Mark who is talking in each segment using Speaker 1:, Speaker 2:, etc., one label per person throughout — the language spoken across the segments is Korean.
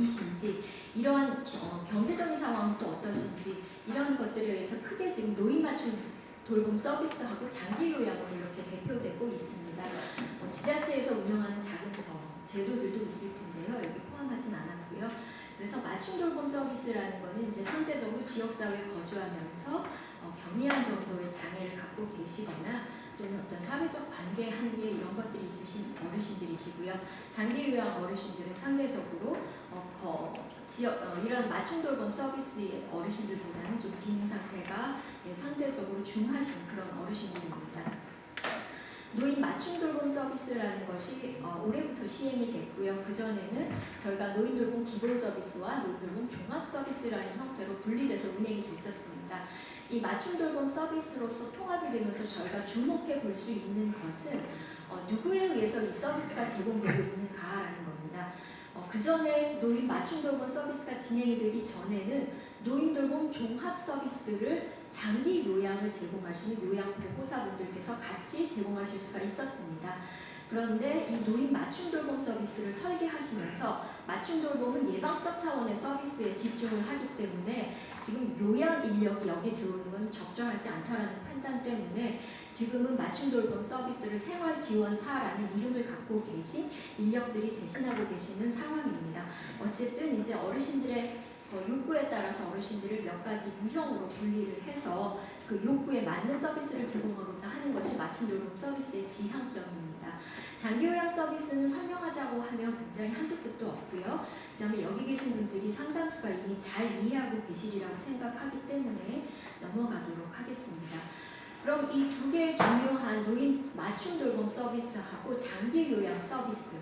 Speaker 1: 분이신지, 이러한 경제적인 상황은 또 어떠신지, 이런 것들에 의해서 크게 지금 노인 맞춤 돌봄 서비스하고 장기 요양으로 이렇게 대표되고 있습니다. 지자체에서 운영하는 작은 제도들도 있을 텐데요. 여기 포함하진 않았고요. 그래서 맞춤 돌봄 서비스라는 것은 이제 상대적으로 지역사회에 거주하면서 경미한 정도의 장애를 갖고 계시거나 또는 어떤 사회적 관계 한계 이런 것들이 있으신 어르신들이시고요. 장기 요양 어르신들은 상대적으로 이런 맞춤 돌봄 서비스의 어르신들보다는 좀 기능 상태가 상대적으로 중하신 그런 어르신들입니다. 노인 맞춤 돌봄 서비스라는 것이 올해부터 시행이 됐고요. 그전에는 저희가 노인 돌봄 기본 서비스와 노인 돌봄 종합 서비스라는 형태로 분리돼서 운행이 됐었습니다. 이 맞춤 돌봄 서비스로서 통합이 되면서 저희가 주목해 볼 수 있는 것은 누구에 의해서 이 서비스가 제공되고 있는가라는 겁니다. 그전에 노인 맞춤 돌봄 서비스가 진행이 되기 전에는 노인 돌봄 종합 서비스를 장기 요양을 제공하시는 요양보호사분들께서 같이 제공하실 수가 있었습니다. 그런데 이 노인 맞춤 돌봄 서비스를 설계하시면서 맞춤 돌봄은 예방적 차원의 서비스에 집중을 하기 때문에 지금 요양 인력이 여기 들어오는 건 적절하지 않다라는 판단 때문에 지금은 맞춤 돌봄 서비스를 생활지원사라는 이름을 갖고 계신 인력들이 대신하고 계시는 상황입니다. 어쨌든 이제 어르신들의 욕구에 따라서 어르신들을 몇 가지 유형으로 분리를 해서 그 욕구에 맞는 서비스를 제공하고자 하는 것이 맞춤 돌봄 서비스의 지향점입니다. 장기요양 서비스는 설명하자고 하면 굉장히 한도 끝도 없고요. 그 다음에 여기 계신 분들이 상당수가 이미 잘 이해하고 계시리라고 생각하기 때문에 넘어가도록 하겠습니다. 그럼 이 두 개의 중요한 노인 맞춤 돌봄 서비스하고 장기요양 서비스,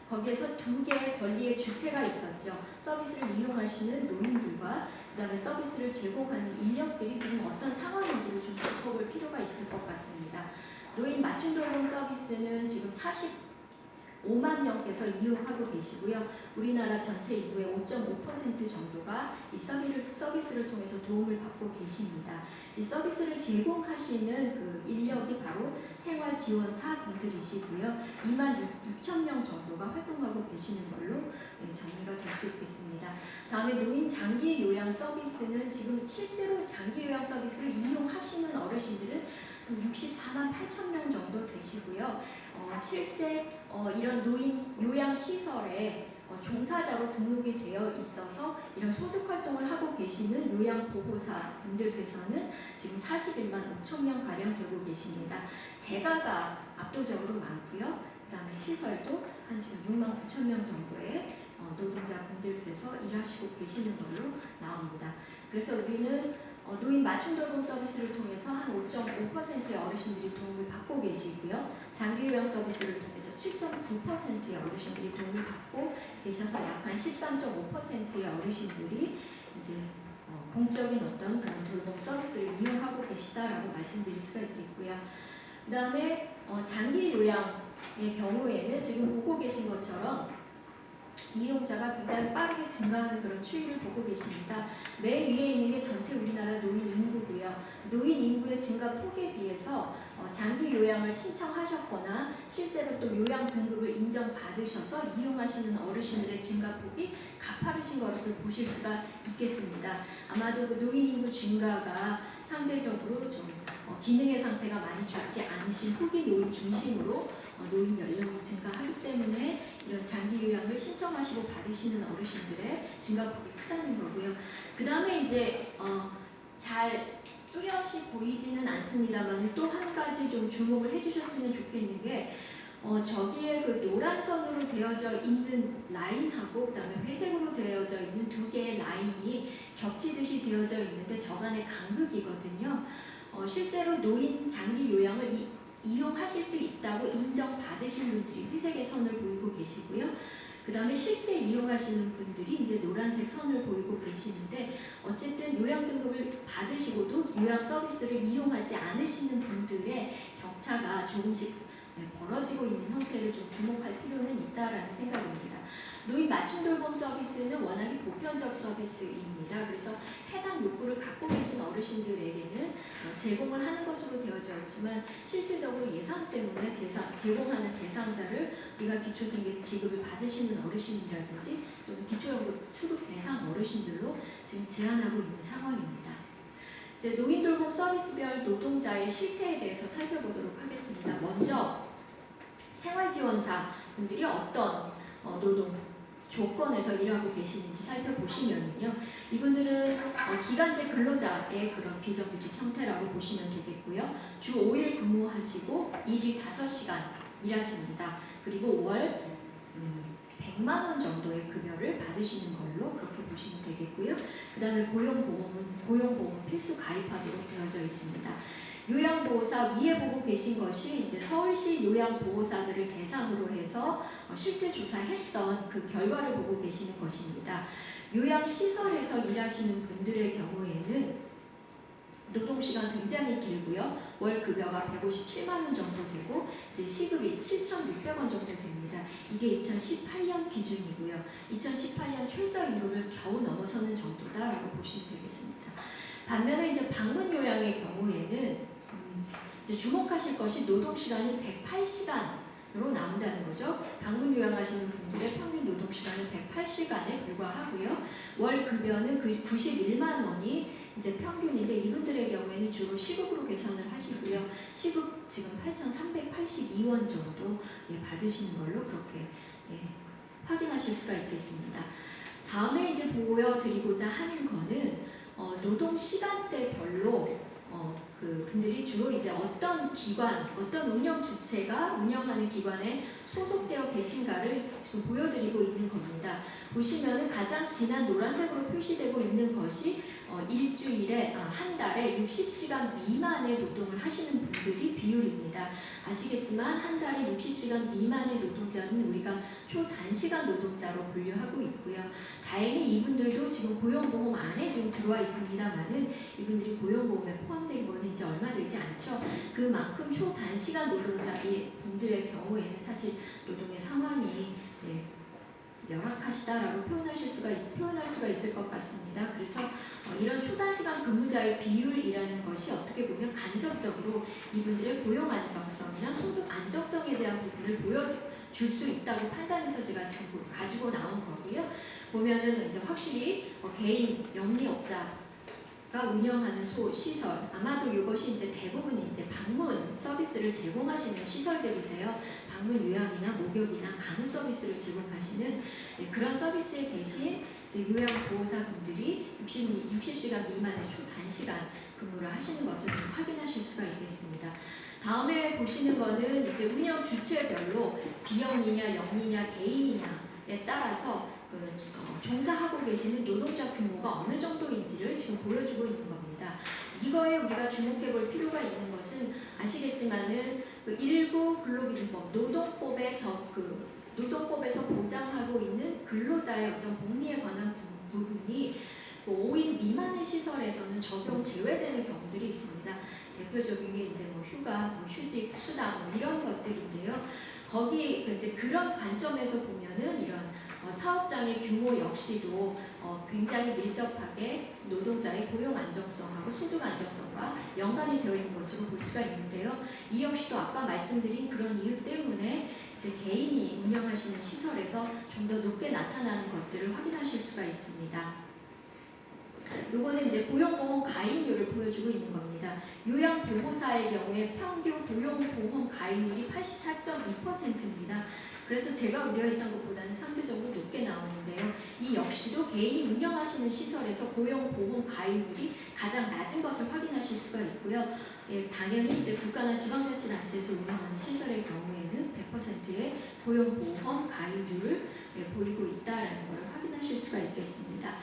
Speaker 1: 거기에서 두 개의 권리의 주체가 있었죠. 서비스를 이용하시는 노인들과 그 다음에 서비스를 제공하는 인력들이 지금 어떤 상황인지를 좀 짚어볼 필요가 있을 것 같습니다. 노인 맞춤 돌봄 서비스는 지금 45만 명께서 이용하고 계시고요. 우리나라 전체 인구의 5.5% 정도가 이 서비스를 통해서 도움을 받고 계십니다. 이 서비스를 제공하시는 그 인력이 바로 생활지원사 분들이시고요. 2만 6천 명 정도가 활동하고 계시는 걸로 정리가 될 수 있겠습니다. 다음에 노인 장기 요양 서비스는 지금 실제로 장기 요양 서비스를 이용하시는 어르신들은 64만 8천 명 정도 되시고요. 실제 이런 노인 요양 시설에 종사자로 등록이 되어 있어서 이런 소득 활동을 하고 계시는 요양보호사 분들께서는 지금 41만 5천 명 가량 되고 계십니다. 재가가 압도적으로 많고요. 그 다음에 시설도 한 지금 6만 9천 명 정도의 노동자 분들께서 일하시고 계시는 걸로 나옵니다. 그래서 우리는 노인 맞춤 돌봄 서비스를 통해서 한 5.5%의 어르신들이 도움을 받고 계시고요. 장기요양 서비스를 통해서 7.9%의 어르신들이 도움을 받고 계셔서 약 한 13.5%의 어르신들이 이제 공적인 어떤 그런 돌봄 서비스를 이용하고 계시다라고 말씀드릴 수가 있겠고요. 그 다음에 장기 요양의 경우에는 지금 보고 계신 것처럼 이용자가 굉장히 빠르게 증가하는 그런 추이를 보고 계십니다. 맨 위에 있는 게 전체 우리나라 노인 인구고요. 노인 인구의 증가 폭에 비해서 장기 요양을 신청하셨거나 실제로 또 요양 등급을 인정받으셔서 이용하시는 어르신들의 증가폭이 가파르신 것을 보실 수가 있겠습니다. 아마도 그 노인 인구 증가가 상대적으로 좀 기능의 상태가 많이 좋지 않으신 후기 노인 중심으로 노인 연령이 증가하기 때문에 이런 장기 요양을 신청하시고 받으시는 어르신들의 증가폭이 크다는 거고요. 그 다음에 이제 잘 뚜렷이 보이지는 않습니다만 또 한 가지 좀 주목을 해주셨으면 좋겠는 게 저기에 그 노란 선으로 되어져 있는 라인하고 그 다음에 회색으로 되어져 있는 두 개의 라인이 겹치듯이 되어져 있는데 저간의 간극이거든요. 실제로 노인 장기 요양을 이용하실 수 있다고 인정받으신 분들이 회색의 선을 보이고 계시고요. 그 다음에 실제 이용하시는 분들이 이제 노란색 선을 보이고 계시는데 어쨌든 요양 등급을 받으시고도 요양 서비스를 이용하지 않으시는 분들의 격차가 조금씩 벌어지고 있는 형태를 좀 주목할 필요는 있다라는 생각입니다. 노인 맞춤 돌봄 서비스는 워낙에 보편적 서비스입니다. 그래서 해당 욕구를 갖고 계신 어르신들에게는 제공을 하는 것으로 되어져 주어져 있지만 실질적으로 예산 때문에 제공하는 대상자를 우리가 기초생계 지급을 받으시는 어르신이라든지 또는 기초연금 수급 대상 어르신들로 지금 제한하고 있는 상황입니다. 이제 노인돌봄 서비스별 노동자의 실태에 대해서 살펴보도록 하겠습니다. 먼저 생활지원사 분들이 어떤 노동 조건에서 일하고 계시는지 살펴보시면요. 이분들은 기간제 근로자의 그런 비정규직 형태라고 보시면 되겠고요. 주 5일 근무하시고 일일 5시간 일하십니다. 그리고 월 100만 원 정도의 급여를 받으시는 걸로 그렇게 보시면 되겠고요. 그 다음에 고용보험 필수 가입하도록 되어져 있습니다. 요양보호사 위에 보고 계신 것이 이제 서울시 요양보호사들을 대상으로 해서 실태 조사했던 그 결과를 보고 계시는 것입니다. 요양시설에서 일하시는 분들의 경우에는 노동시간 굉장히 길고요. 월 급여가 157만 원 정도 되고 이제 시급이 7,600원 정도 됩니다. 이게 2018년 기준이고요. 2018년 최저임금을 겨우 넘어서는 정도다라고 보시면 되겠습니다. 반면에 이제 방문 요양의 경우에는 이제 주목하실 것이 노동시간이 108시간으로 나온다는 거죠. 방문 요양하시는 분들의 평균 노동시간은 108시간에 불과하고요. 월 급여는 91만 원이 이제 평균인데 이분들의 경우에는 주로 시급으로 계산을 하시고요. 시급 지금 8,382원 정도 받으시는 걸로 그렇게 확인하실 수가 있겠습니다. 다음에 이제 보여드리고자 하는 거는 노동 시간대별로 그 분들이 주로 이제 어떤 기관, 어떤 운영 주체가 운영하는 기관에 소속되어 계신가를 지금 보여드리고 있는 겁니다. 보시면은 가장 진한 노란색으로 표시되고 있는 것이 일주일에 한 달에 60시간 미만의 노동을 하시는 분들이 비율입니다. 아시겠지만 한 달에 60시간 미만의 노동자는 우리가 초단시간 노동자로 분류하고 있고요. 다행히 이분들도 지금 고용보험 안에 지금 들어와 있습니다만은 이분들이 고용보험에 포함된 거는 이제 얼마 되지 않죠. 그만큼 초단시간 노동자의 분들의 경우에는 사실 노동의 상황이 열악하시다라고 표현할 수가 있을 것 같습니다. 그래서 이런 초단시간 근무자의 비율이라는 것이 어떻게 보면 간접적으로 이분들의 고용 안정성이나 소득 안정성에 대한 부분을 보여줄 수 있다고 판단해서 제가 지금 가지고 나온 거고요. 보면은 이제 확실히 개인 영리업자가 운영하는 시설, 아마도 이것이 이제 대부분 이제 방문 서비스를 제공하시는 시설들이세요. 방문 요양이나 목욕이나 간호 서비스를 제공하시는 그런 서비스에 계신 이제 요양보호사분들이 60시간 미만의 초단시간 근무를 하시는 것을 좀 확인하실 수가 있겠습니다. 다음에 보시는 거는 이제 운영 주체별로 비영리냐, 영리냐, 개인이냐에 따라서 종사하고 계시는 노동자 규모가 어느 정도인지를 지금 보여주고 있는 겁니다. 이거에 우리가 주목해 볼 필요가 있는 것은 아시겠지만은 일부 근로기준법, 노동법에서 보장하고 있는 근로자의 어떤 복리에 관한 부분이 5인 미만의 시설에서는 적용 제외되는 경우들이 있습니다. 대표적인 게 이제 휴가, 휴직, 수당 이런 것들인데요. 거기 이제 그런 관점에서 보면은 이런 사업장의 규모 역시도 굉장히 밀접하게 노동자의 고용 안정성하고 소득 안정성과 연관이 되어 있는 것으로 볼 수가 있는데요. 이 역시도 아까 말씀드린 그런 이유 때문에 이제 개인이 운영하시는 시설에서 좀 더 높게 나타나는 것들을 확인하실 수가 있습니다. 요거는 이제 고용보험 가입률을 보여주고 있는 겁니다. 요양보호사의 경우에 평균 고용보험 가입률이 84.2%입니다. 그래서 제가 우려했던 것보다는 상대적으로 높게 나오는데요. 이 역시도 개인이 운영하시는 시설에서 고용보험 가입률이 가장 낮은 것을 확인하실 수가 있고요. 당연히 이제 국가나 지방자치단체에서 운영하는 시설의 경우에는 100%의 고용보험 가입률을 보이고 있다는 걸 확인하실 수가 있겠습니다.